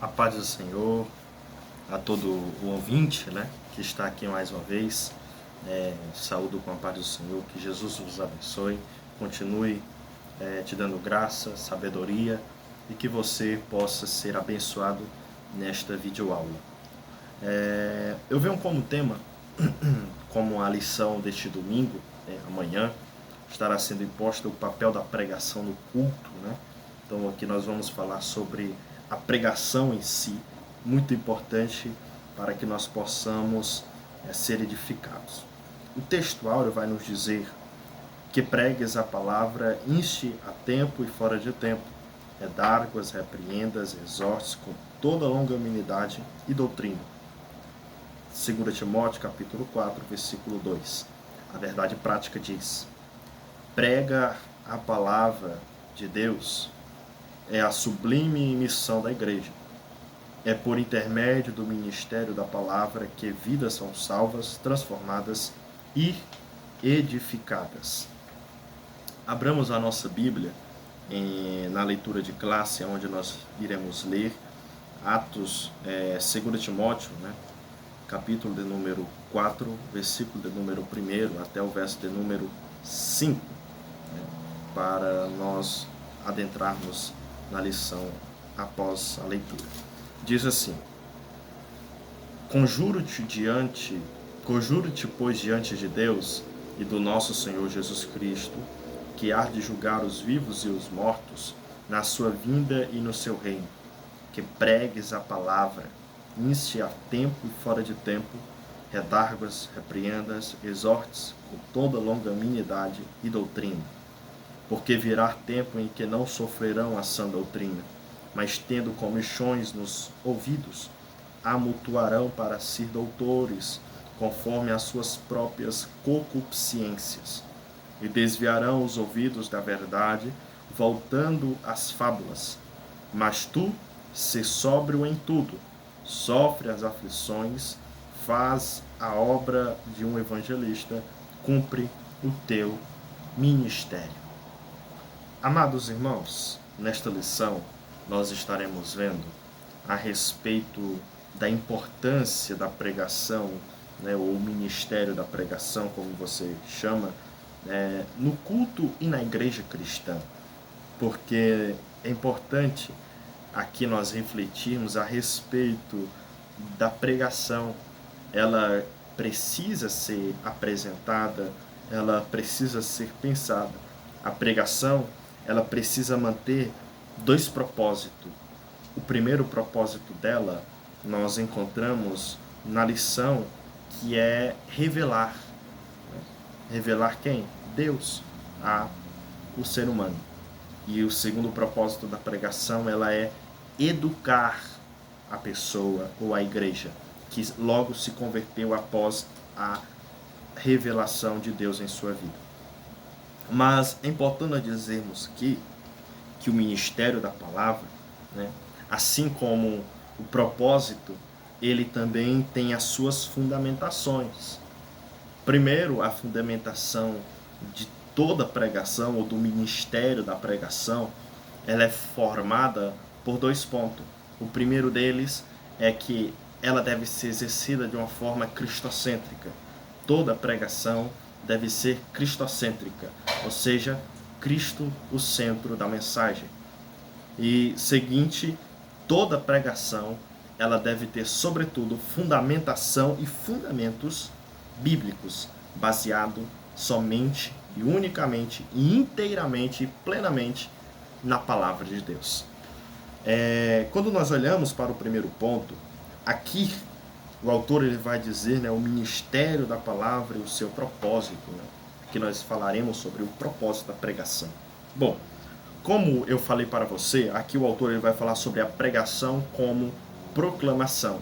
A paz do Senhor, a todo o ouvinte, que está aqui mais uma vez. Saúdo com a paz do Senhor, que Jesus vos abençoe, continue te dando graça, sabedoria e que você possa ser abençoado nesta videoaula. Eu venho como tema, como a lição deste domingo, amanhã, estará sendo imposto o papel da pregação no culto, Então aqui nós vamos falar sobre a pregação em si, muito importante para que nós possamos ser edificados. O texto áureo vai nos dizer que pregues a palavra, inste a tempo e fora de tempo, redarguas, repreendas, exortes com toda longanimidade e doutrina. 2 Timóteo capítulo 4, versículo 2. A verdade prática diz: prega a palavra de Deus é a sublime missão da igreja. É por intermédio do ministério da palavra que vidas são salvas, transformadas e edificadas. Abramos a nossa Bíblia na leitura de classe, onde nós iremos ler Atos, 2 Timóteo, capítulo de número 4, versículo de número 1 até o verso de número 5, para nós adentrarmos na lição após a leitura. Diz assim: Conjuro-te, pois, diante de Deus e do nosso Senhor Jesus Cristo, que há de julgar os vivos e os mortos na sua vinda e no seu reino, que pregues a palavra, inste a tempo e fora de tempo, redarguas, repreendas, exortes com toda longanimidade e doutrina. Porque virá tempo em que não sofrerão a sã doutrina, mas tendo comichões nos ouvidos, amontoarão para si doutores, conforme as suas próprias concupiscências, e desviarão os ouvidos da verdade, voltando às fábulas. Mas tu, sê sóbrio em tudo, sofre as aflições, faz a obra de um evangelista, cumpre o teu ministério. Amados irmãos, nesta lição nós estaremos vendo a respeito da importância da pregação, ou ministério da pregação, como você chama, no culto e na igreja cristã. Porque é importante aqui nós refletirmos a respeito da pregação. Ela precisa ser apresentada, ela precisa ser pensada. A pregação, ela precisa manter dois propósitos. O primeiro propósito dela nós encontramos na lição, que é revelar. Revelar quem? Deus o ser humano. E o segundo propósito da pregação, ela é educar a pessoa ou a igreja, que logo se converteu após a revelação de Deus em sua vida. Mas é importante dizermos que o ministério da palavra, assim como o propósito, ele também tem as suas fundamentações. Primeiro, a fundamentação de toda pregação, ou do ministério da pregação, ela é formada por dois pontos. O primeiro deles é que ela deve ser exercida de uma forma cristocêntrica. Toda pregação deve ser cristocêntrica, ou seja, Cristo o centro da mensagem. E seguinte, toda pregação ela deve ter, sobretudo, fundamentação e fundamentos bíblicos, baseado somente e unicamente e inteiramente e plenamente na palavra de Deus. Quando nós olhamos para o primeiro ponto, aqui o autor ele vai dizer, o ministério da palavra e o seu propósito, que nós falaremos sobre o propósito da pregação. Bom, como eu falei para você, aqui o autor ele vai falar sobre a pregação como proclamação.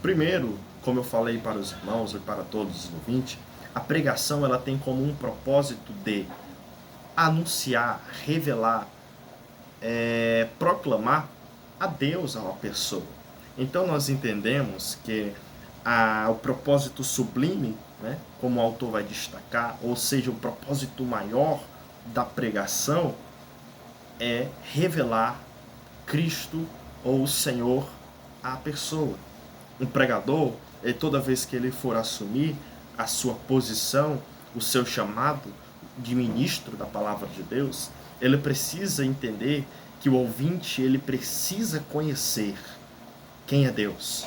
Primeiro, como eu falei para os irmãos e para todos os ouvintes, a pregação ela tem como um propósito de anunciar, revelar, proclamar a Deus a uma pessoa. Então nós entendemos que o propósito sublime, como o autor vai destacar, ou seja, o propósito maior da pregação é revelar Cristo ou o Senhor à pessoa. Um pregador, toda vez que ele for assumir a sua posição, o seu chamado de ministro da palavra de Deus, ele precisa entender que o ouvinte, ele precisa conhecer quem é Deus.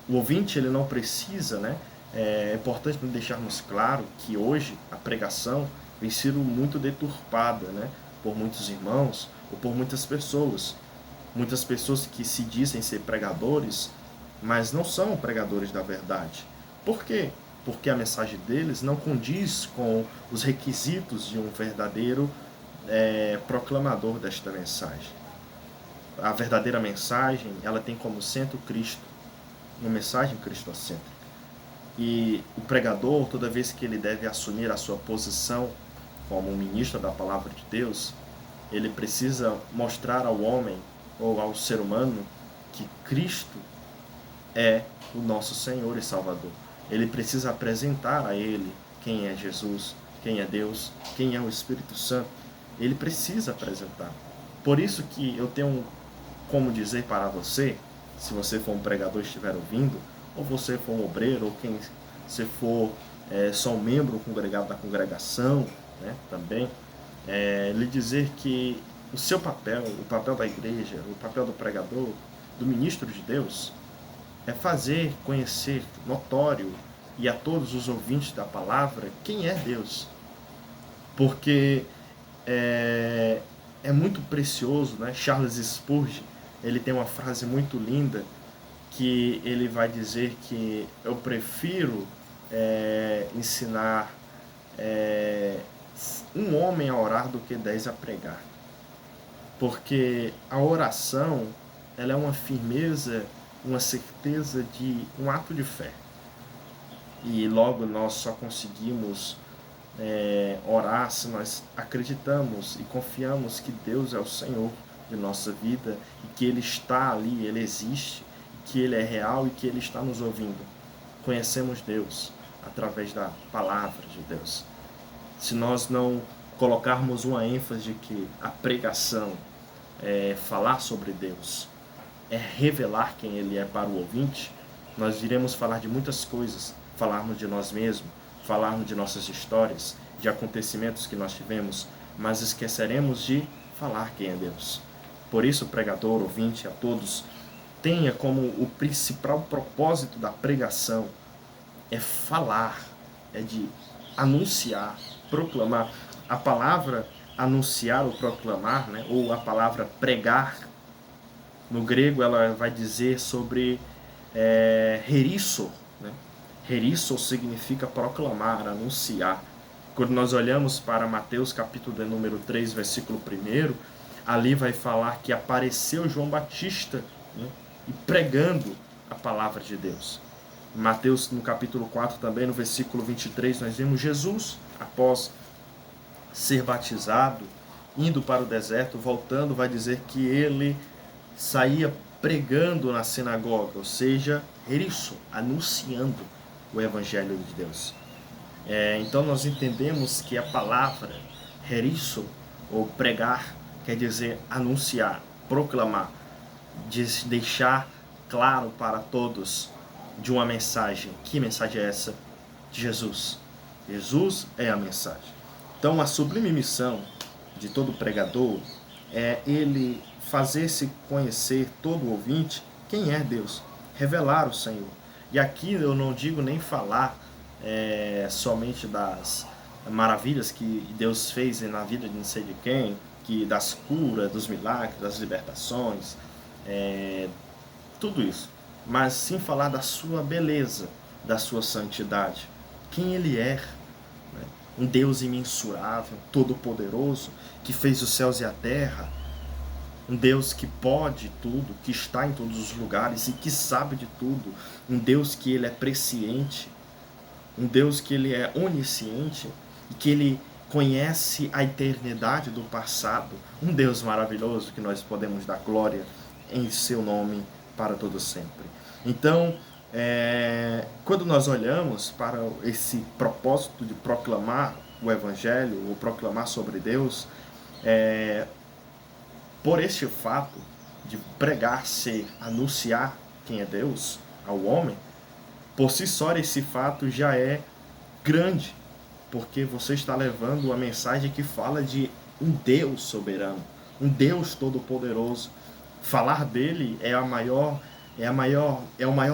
O ouvinte, ele não precisa, né? É importante deixarmos claro que hoje a pregação vem sendo muito deturpada, né? Por muitos irmãos ou por muitas pessoas. Muitas pessoas que se dizem ser pregadores, mas não são pregadores da verdade. Por quê? Porque a mensagem deles não condiz com os requisitos de um verdadeiro proclamador desta mensagem. A verdadeira mensagem, ela tem como centro Cristo, uma mensagem cristocêntrica. E o pregador, toda vez que ele deve assumir a sua posição como um ministro da palavra de Deus, ele precisa mostrar ao homem ou ao ser humano que Cristo é o nosso Senhor e Salvador. Ele precisa apresentar a ele quem é Jesus, quem é Deus, quem é o Espírito Santo. Ele precisa apresentar. Por isso que eu tenho como dizer para você, se você for um pregador e estiver ouvindo, ou você for um obreiro, ou quem se for só um membro congregado da congregação, né, também, lhe dizer que o seu papel, o papel da igreja, o papel do pregador, do ministro de Deus, é fazer conhecer, notório, e a todos os ouvintes da palavra, quem é Deus. Porque é muito precioso, né? Charles Spurgeon, ele tem uma frase muito linda, que ele vai dizer que eu prefiro ensinar um homem a orar do que 10 a pregar. Porque a oração, ela é uma firmeza, uma certeza de um ato de fé. E logo nós só conseguimos orar se nós acreditamos e confiamos que Deus é o Senhor de nossa vida e que Ele está ali, Ele existe, que Ele é real e que Ele está nos ouvindo. Conhecemos Deus através da palavra de Deus. Se nós não colocarmos uma ênfase de que a pregação é falar sobre Deus, é revelar quem Ele é para o ouvinte, nós iremos falar de muitas coisas, falarmos de nós mesmos, falarmos de nossas histórias, de acontecimentos que nós tivemos, mas esqueceremos de falar quem é Deus. Por isso, pregador, ouvinte, a todos, tenha como o principal propósito da pregação é falar, é de anunciar, proclamar. A palavra anunciar ou proclamar, né, ou a palavra pregar, no grego ela vai dizer sobre herisso, né? Herisso significa proclamar, anunciar. Quando nós olhamos para Mateus capítulo de número 3, versículo 1, ali vai falar que apareceu João Batista, né, e pregando a palavra de Deus. Mateus no capítulo 4 também, no versículo 23, nós vemos Jesus, após ser batizado, indo para o deserto, voltando, vai dizer que ele saía pregando na sinagoga, ou seja, herisso, anunciando o Evangelho de Deus. Então nós entendemos que a palavra herisso, ou pregar, quer dizer anunciar, proclamar, deixar claro para todos de uma mensagem. Que mensagem é essa? De Jesus. Jesus é a mensagem. Então a sublime missão de todo pregador é ele fazer-se conhecer todo ouvinte quem é Deus, revelar o Senhor. E aqui eu não digo nem falar somente das maravilhas que Deus fez na vida de não sei de quem, que das curas, dos milagres, das libertações, tudo isso, mas sim falar da sua beleza, da sua santidade, quem Ele é, né? Um Deus imensurável, todo-poderoso, que fez os céus e a terra, um Deus que pode tudo, que está em todos os lugares e que sabe de tudo, um Deus que Ele é presciente, um Deus que Ele é onisciente e que Ele conhece a eternidade do passado, um Deus maravilhoso que nós podemos dar glória em seu nome para todo sempre. Então, quando nós olhamos para esse propósito de proclamar o Evangelho, ou proclamar sobre Deus, por este fato de pregar ser anunciar quem é Deus ao homem, por si só esse fato já é grande, porque você está levando uma mensagem que fala de um Deus soberano, um Deus todo-poderoso. Falar dele é o maior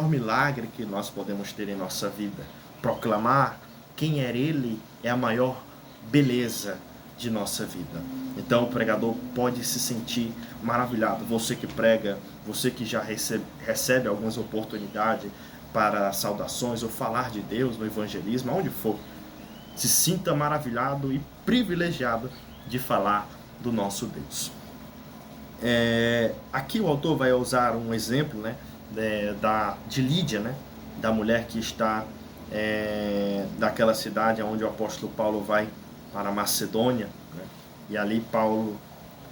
milagre que nós podemos ter em nossa vida. Proclamar quem é ele é a maior beleza de nossa vida. Então o pregador pode se sentir maravilhado. Você que prega, você que já recebe algumas oportunidades para saudações ou falar de Deus no evangelismo, aonde for, se sinta maravilhado e privilegiado de falar do nosso Deus. Aqui o autor vai usar um exemplo, né, de Lídia, né, da mulher que está daquela cidade onde o apóstolo Paulo vai para a Macedônia, né, e ali Paulo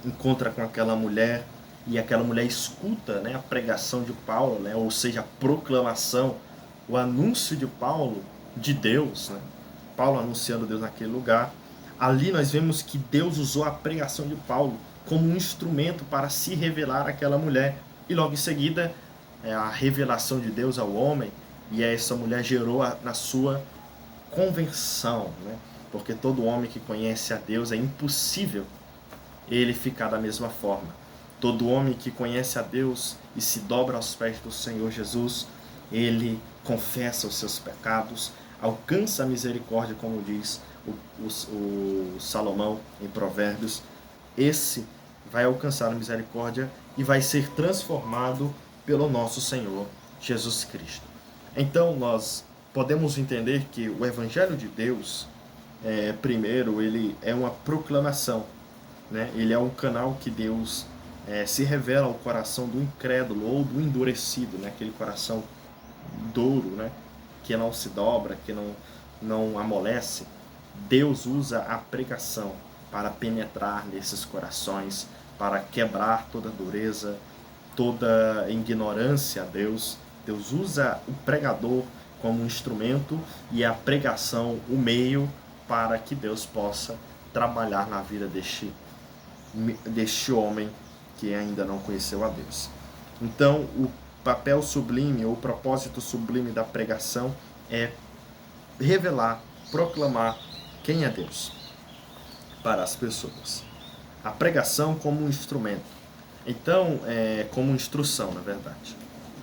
encontra com aquela mulher e aquela mulher escuta, né, a pregação de Paulo, né, ou seja, a proclamação, o anúncio de Paulo de Deus, né, Paulo anunciando Deus naquele lugar. Ali nós vemos que Deus usou a pregação de Paulo como um instrumento para se revelar àquela mulher. E logo em seguida, a revelação de Deus ao homem, e essa mulher gerou na sua conversão, né? Porque todo homem que conhece a Deus é impossível ele ficar da mesma forma. Todo homem que conhece a Deus e se dobra aos pés do Senhor Jesus, ele confessa os seus pecados, alcança a misericórdia, como diz o Salomão em Provérbios. Esse vai alcançar a misericórdia e vai ser transformado pelo nosso Senhor Jesus Cristo. Então nós podemos entender que o Evangelho de Deus, primeiro, ele é uma proclamação, né? Ele é um canal que Deus se revela ao coração do incrédulo ou do endurecido, né? Aquele coração duro, né? Que não se dobra, que não amolece. Deus usa a pregação para penetrar nesses corações, para quebrar toda dureza, toda ignorância a Deus. Deus usa o pregador como um instrumento e a pregação o meio para que Deus possa trabalhar na vida deste homem que ainda não conheceu a Deus. Então, o papel sublime, ou o propósito sublime da pregação é revelar, proclamar quem é Deus para as pessoas. A pregação como um instrumento. Então, como instrução, na verdade.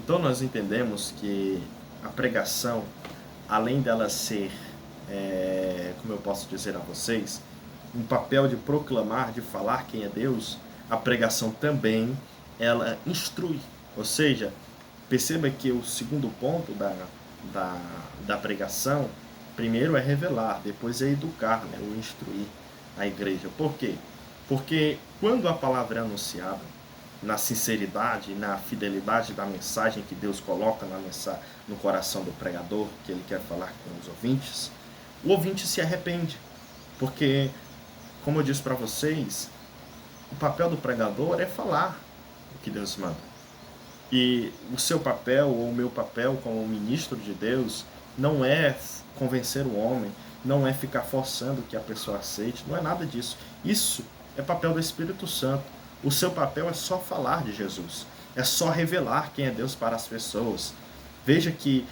Então, nós entendemos que a pregação, além dela ser, como eu posso dizer a vocês, um papel de proclamar, de falar quem é Deus, a pregação também, ela instrui. Ou seja, perceba que o segundo ponto da pregação, primeiro é revelar, depois é educar, né, ou instruir a igreja. Por quê? Porque quando a palavra é anunciada, na sinceridade, na fidelidade da mensagem que Deus coloca no coração do pregador, que ele quer falar com os ouvintes, o ouvinte se arrepende. Porque, como eu disse para vocês, o papel do pregador é falar o que Deus manda. E o seu papel, ou o meu papel como ministro de Deus, não é convencer o homem, não é ficar forçando que a pessoa aceite, não é nada disso. Isso é papel do Espírito Santo. O seu papel é só falar de Jesus, é só revelar quem é Deus para as pessoas. Veja que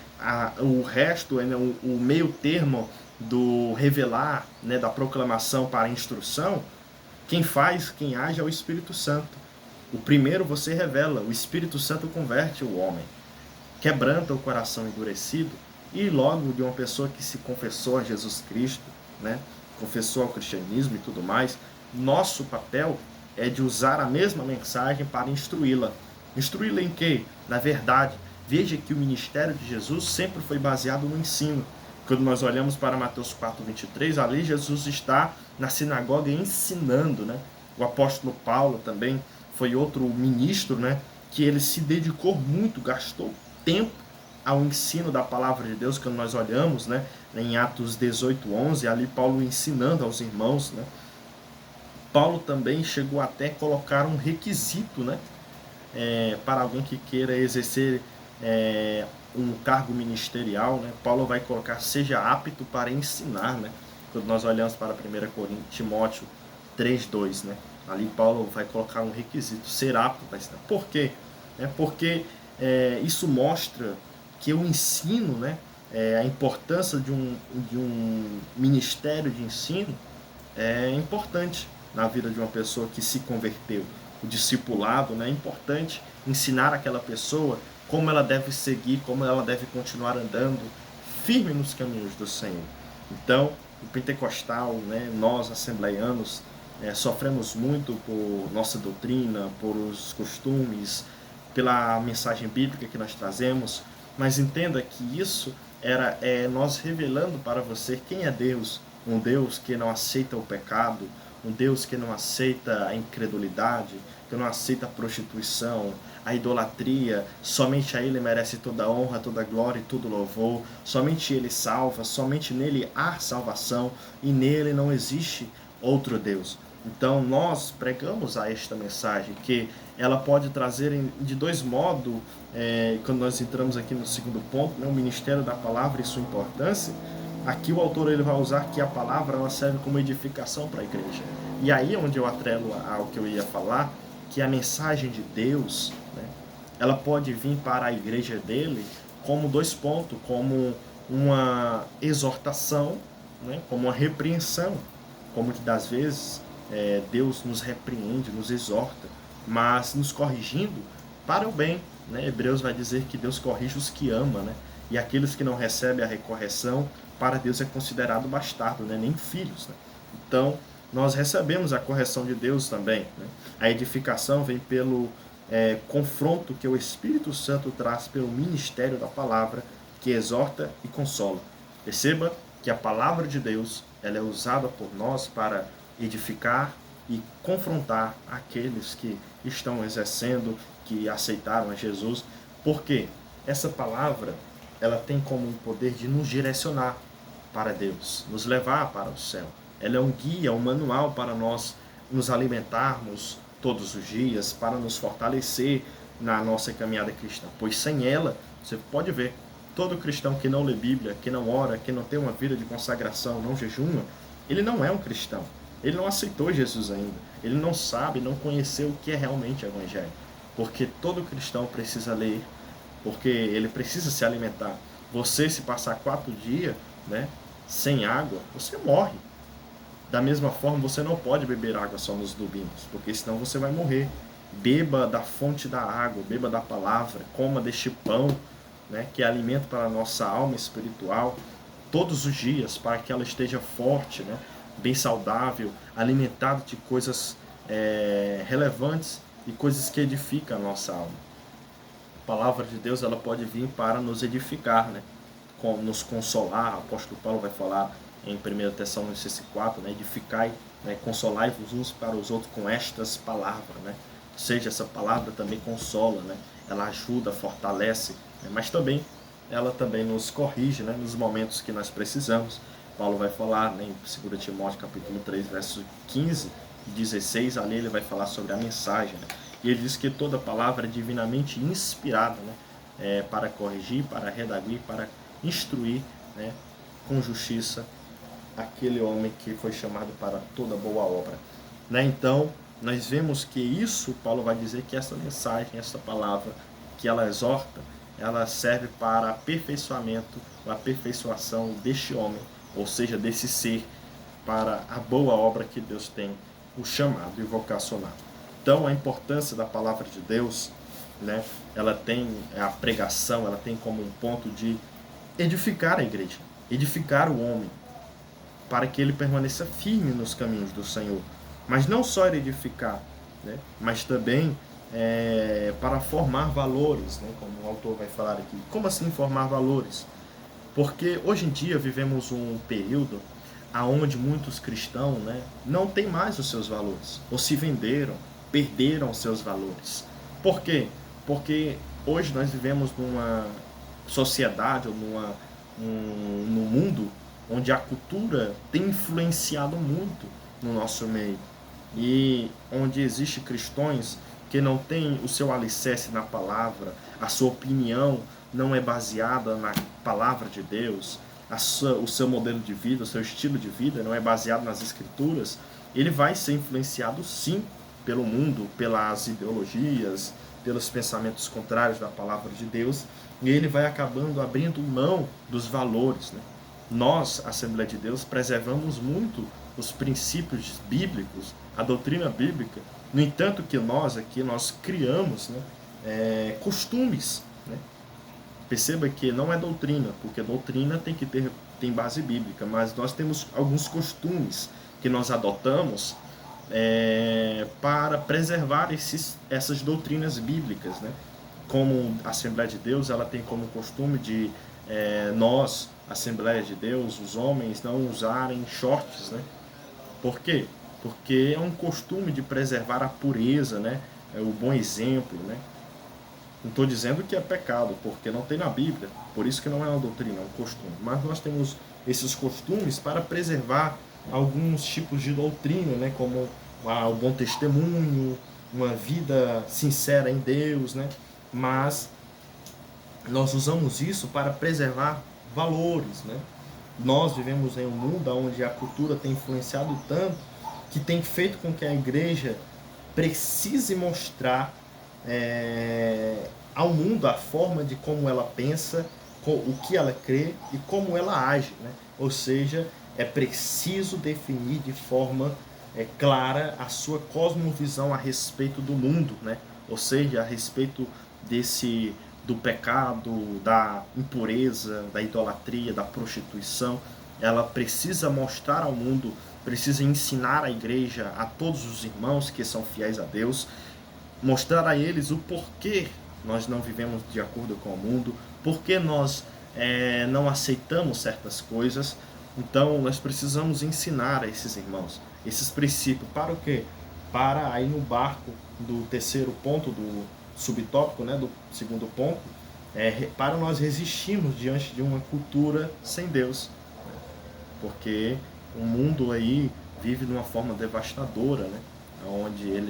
o resto, o meio termo do revelar, né, da proclamação para a instrução, quem faz, quem age é o Espírito Santo. O primeiro você revela, o Espírito Santo converte o homem, quebranta o coração endurecido, e logo de uma pessoa que se confessou a Jesus Cristo, né, confessou ao cristianismo e tudo mais, nosso papel é de usar a mesma mensagem para instruí-la. Instruí-la em quê? Na verdade. Veja que o ministério de Jesus sempre foi baseado no ensino. Quando nós olhamos para Mateus 4:23, ali Jesus está na sinagoga ensinando, né? O apóstolo Paulo também foi outro ministro, né, que ele se dedicou muito, gastou tempo ao ensino da palavra de Deus. Quando nós olhamos, né, em Atos 18:11, ali Paulo ensinando aos irmãos, né? Paulo também chegou até a colocar um requisito, né, para alguém que queira exercer um cargo ministerial, né? Paulo vai colocar: seja apto para ensinar, né? Quando nós olhamos para 1 Timóteo 3:2, né? Ali Paulo vai colocar um requisito, ser apto para ensinar. Por quê? Porque isso mostra que o ensino, né, a importância de um ministério de ensino é importante na vida de uma pessoa que se converteu. O discipulado, né, é importante ensinar aquela pessoa como ela deve seguir, como ela deve continuar andando firme nos caminhos do Senhor. Então, o pentecostal, né, nós assembleianos, sofremos muito por nossa doutrina, por os costumes, pela mensagem bíblica que nós trazemos, mas entenda que isso é nós revelando para você quem é Deus, um Deus que não aceita o pecado, um Deus que não aceita a incredulidade, que não aceita a prostituição, a idolatria. Somente a Ele merece toda a honra, toda a glória e todo louvor. Somente Ele salva, somente nele há salvação e nele não existe outro Deus. Então nós pregamos a esta mensagem que ela pode trazer de dois modos, quando nós entramos aqui no segundo ponto, né, o ministério da palavra e sua importância. Aqui o autor ele vai usar que a palavra ela serve como edificação para a igreja. E aí é onde eu atrelo ao que eu ia falar, que a mensagem de Deus, né, ela pode vir para a igreja dele como dois pontos, como uma exortação, né, como uma repreensão, como que das vezes Deus nos repreende, nos exorta, mas nos corrigindo para o bem. Né? Hebreus vai dizer que Deus corrige os que ama, né? E aqueles que não recebem a recorreção, para Deus é considerado bastardo, né? Nem filhos. Né? Então, nós recebemos a correção de Deus também. Né? A edificação vem pelo confronto que o Espírito Santo traz pelo ministério da palavra, que exorta e consola. Perceba que a palavra de Deus ela é usada por nós para edificar e confrontar aqueles que estão exercendo, que aceitaram a Jesus, porque essa palavra ela tem como um poder de nos direcionar para Deus, nos levar para o céu. Ela é um guia, um manual para nós nos alimentarmos todos os dias, para nos fortalecer na nossa caminhada cristã, pois sem ela, você pode ver, todo cristão que não lê Bíblia, que não ora, que não tem uma vida de consagração, não jejuma, ele não é um cristão. Ele não aceitou Jesus ainda. Ele não sabe, não conheceu o que é realmente o Evangelho. Porque todo cristão precisa ler, porque ele precisa se alimentar. Você, se passar 4 dias, né, sem água, você morre. Da mesma forma, você não pode beber água só nos domingos, porque senão você vai morrer. Beba da fonte da água, beba da palavra, coma deste pão, né, que é alimento para a nossa alma espiritual, todos os dias, para que ela esteja forte, né, bem saudável, alimentado de coisas relevantes e coisas que edificam a nossa alma. A palavra de Deus ela pode vir para nos edificar, né? Nos consolar. O apóstolo Paulo vai falar em 1 Tessalonicenses 4, né? Edificai, né? Consolai-vos uns para os outros com estas palavras, né? Ou seja, essa palavra também consola, né? Ela ajuda, fortalece, né? Mas também ela também nos corrige, né? Nos momentos que nós precisamos. Paulo vai falar, né, em 2 Timóteo capítulo 3, verso 15 e 16, ali ele vai falar sobre a mensagem. Né? E ele diz que toda palavra é divinamente inspirada, né, para corrigir, para redarguir, para instruir, né, com justiça aquele homem que foi chamado para toda boa obra. Né? Então, nós vemos que isso, Paulo vai dizer que essa mensagem, essa palavra que ela exorta, ela serve para aperfeiçoamento, a aperfeiçoação deste homem, ou seja, desse ser, para a boa obra que Deus tem o chamado e vocacionado. Então, a importância da palavra de Deus, né, ela tem a pregação, ela tem como um ponto de edificar a igreja, edificar o homem, para que ele permaneça firme nos caminhos do Senhor. Mas não só edificar, né, mas também para formar valores, né, como o autor vai falar aqui. Como assim formar valores? Porque hoje em dia vivemos um período onde muitos cristãos, né, não têm mais os seus valores, ou se venderam, perderam os seus valores. Por quê? Porque hoje nós vivemos numa sociedade, ou num mundo onde a cultura tem influenciado muito no nosso meio. E onde existem cristãos que não têm o seu alicerce na palavra, a sua opinião não é baseada na palavra de Deus, o seu modelo de vida, o seu estilo de vida não é baseado nas escrituras, ele vai ser influenciado sim pelo mundo, pelas ideologias, pelos pensamentos contrários da palavra de Deus, e ele vai acabando abrindo mão dos valores, né? Nós, Assembleia de Deus, preservamos muito os princípios bíblicos, a doutrina bíblica. No entanto, que nós aqui, nós criamos, né, costumes, né? Perceba que não é doutrina, porque doutrina tem base bíblica, mas nós temos alguns costumes que nós adotamos para preservar essas doutrinas bíblicas, né? Como a Assembleia de Deus, ela tem como costume de nós, Assembleia de Deus, os homens, não usarem shorts, né? Por quê? Porque é um costume de preservar a pureza, né? É o bom exemplo, né? Não estou dizendo que é pecado, porque não tem na Bíblia, por isso que não é uma doutrina, é um costume. Mas nós temos esses costumes para preservar alguns tipos de doutrina, né? Como o bom testemunho, uma vida sincera em Deus, né? Mas nós usamos isso para preservar valores, né? Nós vivemos em um mundo onde a cultura tem influenciado tanto que tem feito com que a igreja precise mostrar ao mundo a forma de como ela pensa, o que ela crê e como ela age, né? Ou seja, é preciso definir de forma clara a sua cosmovisão a respeito do mundo, né? Ou seja, a respeito do pecado, da impureza, da idolatria, da prostituição. Ela precisa mostrar ao mundo, precisa ensinar à igreja, a todos os irmãos que são fiéis a Deus, mostrar a eles o porquê nós não vivemos de acordo com o mundo, porquê nós não aceitamos certas coisas. Então nós precisamos ensinar a esses irmãos esses princípios. Para o quê? Para aí no barco do terceiro ponto, do subtópico, né, do segundo ponto, para nós resistirmos diante de uma cultura sem Deus. Porque o mundo aí vive de uma forma devastadora, né? Onde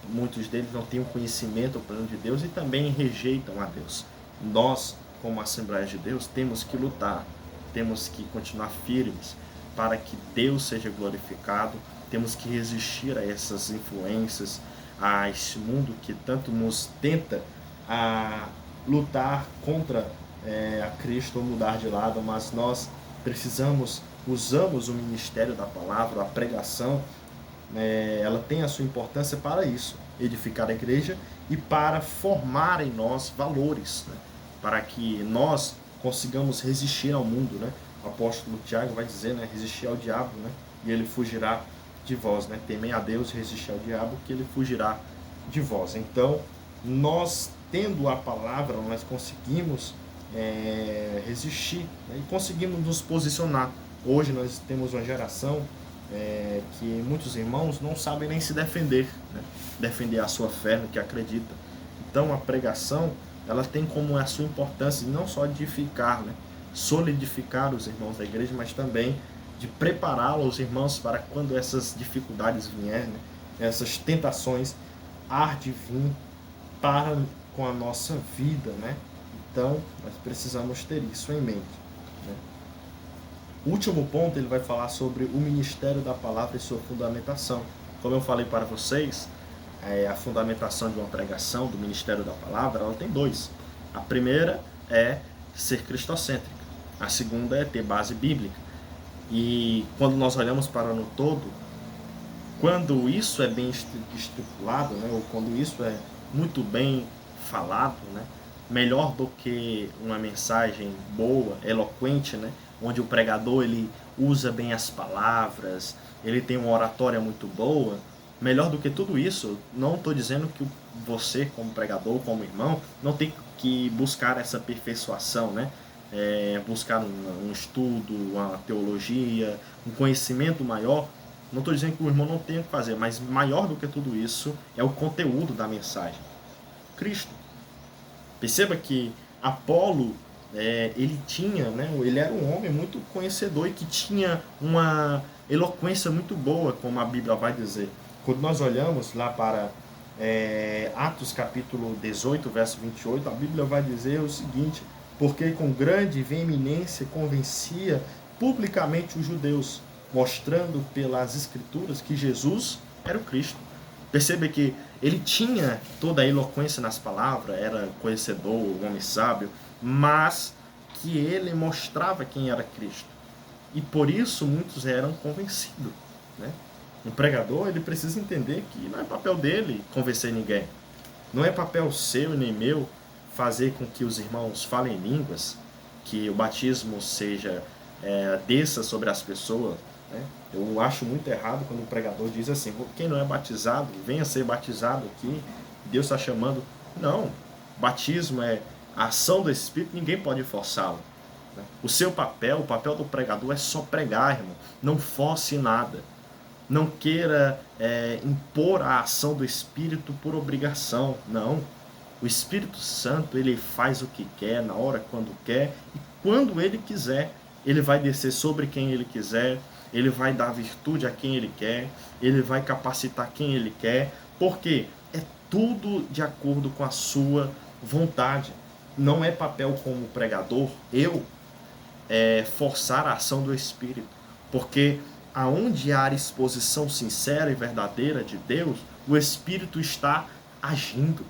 muitos deles não têm o conhecimento, o plano de Deus, e também rejeitam a Deus. Nós, como Assembleia de Deus, temos que lutar, temos que continuar firmes para que Deus seja glorificado, temos que resistir a essas influências, a esse mundo que tanto nos tenta a lutar contra a Cristo ou mudar de lado, mas nós usamos o ministério da palavra, a pregação, ela tem a sua importância para isso, edificar a igreja e para formar em nós valores, né? Para que nós consigamos resistir ao mundo, né? O apóstolo Tiago vai dizer, né? Resistir ao diabo, né? E ele fugirá de vós, né? Temei a Deus, resistir ao diabo, que ele fugirá de vós. Então, nós tendo a palavra, nós conseguimos resistir, né? E conseguimos nos posicionar. Hoje nós temos uma geração que muitos irmãos não sabem nem se defender, né? Defender a sua fé no que acredita. Então a pregação, ela tem como a sua importância não só edificar, né? Solidificar os irmãos da igreja, mas também de prepará-los, os irmãos, para quando essas dificuldades vierem, né? Essas tentações há de vir para com a nossa vida, né? Então nós precisamos ter isso em mente, né? O último ponto, ele vai falar sobre o ministério da palavra e sua fundamentação. Como eu falei para vocês, a fundamentação de uma pregação, do ministério da palavra, ela tem dois. A primeira é ser cristocêntrica. A segunda é ter base bíblica. E quando nós olhamos para no todo, quando isso é bem estipulado, né, ou quando isso é muito bem falado, né, melhor do que uma mensagem boa, eloquente, né, onde o pregador ele usa bem as palavras, ele tem uma oratória muito boa, melhor do que tudo isso, não estou dizendo que você, como pregador, como irmão, não tem que buscar essa aperfeiçoação, né? Buscar um estudo, uma teologia, um conhecimento maior. Não estou dizendo que o irmão não tem que fazer, mas maior do que tudo isso é o conteúdo da mensagem. Cristo. Perceba que Apolo, ele era um homem muito conhecedor e que tinha uma eloquência muito boa, como a Bíblia vai dizer. Quando nós olhamos lá para Atos capítulo 18, verso 28, a Bíblia vai dizer o seguinte: porque com grande veemência convencia publicamente os judeus, mostrando pelas Escrituras que Jesus era o Cristo. Percebe que ele tinha toda a eloquência nas palavras, era conhecedor, um homem sábio, mas que ele mostrava quem era Cristo. E por isso muitos eram convencidos, né? Um pregador, ele precisa entender que não é papel dele convencer ninguém. Não é papel seu e nem meu fazer com que os irmãos falem línguas, que o batismo desça sobre as pessoas, né? Eu acho muito errado quando o pregador diz assim: quem não é batizado, venha ser batizado aqui, Deus está chamando. Não, batismo é a ação do Espírito, ninguém pode forçá-lo. O seu papel, o papel do pregador é só pregar, irmão. Não force nada. Não queira impor a ação do Espírito por obrigação. Não. O Espírito Santo, ele faz o que quer, na hora, quando quer, e quando ele quiser. Ele vai descer sobre quem ele quiser, ele vai dar virtude a quem ele quer, ele vai capacitar quem ele quer, porque é tudo de acordo com a sua vontade. Não é papel como pregador, forçar a ação do Espírito, porque aonde há exposição sincera e verdadeira de Deus, o Espírito está agindo.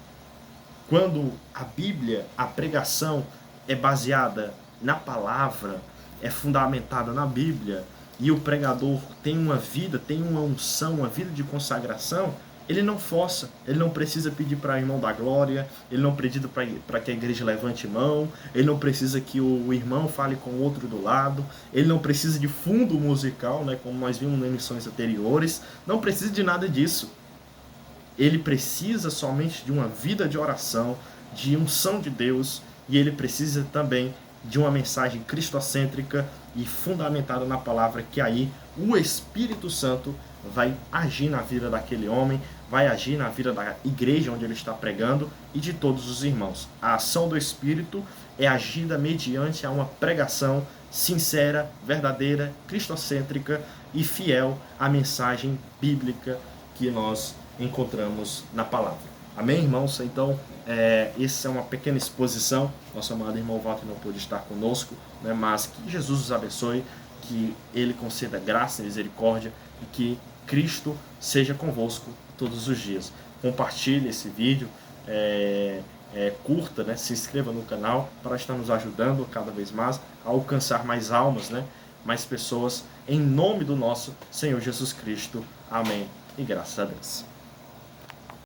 Quando a Bíblia, a pregação é baseada na palavra, é fundamentada na Bíblia, e o pregador tem uma vida, tem uma unção, uma vida de consagração, ele não força, ele não precisa pedir para o irmão da glória, ele não precisa para que a igreja levante mão, ele não precisa que o irmão fale com o outro do lado, ele não precisa de fundo musical, né, como nós vimos nas emissões anteriores, não precisa de nada disso. Ele precisa somente de uma vida de oração, de unção de Deus, e ele precisa também de uma mensagem cristocêntrica e fundamentada na palavra, que aí o Espírito Santo vai agir na vida daquele homem, vai agir na vida da igreja onde ele está pregando e de todos os irmãos. A ação do Espírito é agida mediante a uma pregação sincera, verdadeira, cristocêntrica e fiel à mensagem bíblica que nós encontramos na palavra. Amém, irmãos? Então, essa é uma pequena exposição. Nosso amado irmão Walter não pôde estar conosco, né? Mas que Jesus os abençoe, que ele conceda graça e misericórdia e que Cristo seja convosco todos os dias. Compartilhe esse vídeo, curta, né? Se inscreva no canal para estar nos ajudando cada vez mais a alcançar mais almas, né? Mais pessoas, em nome do nosso Senhor Jesus Cristo. Amém. E graças a Deus.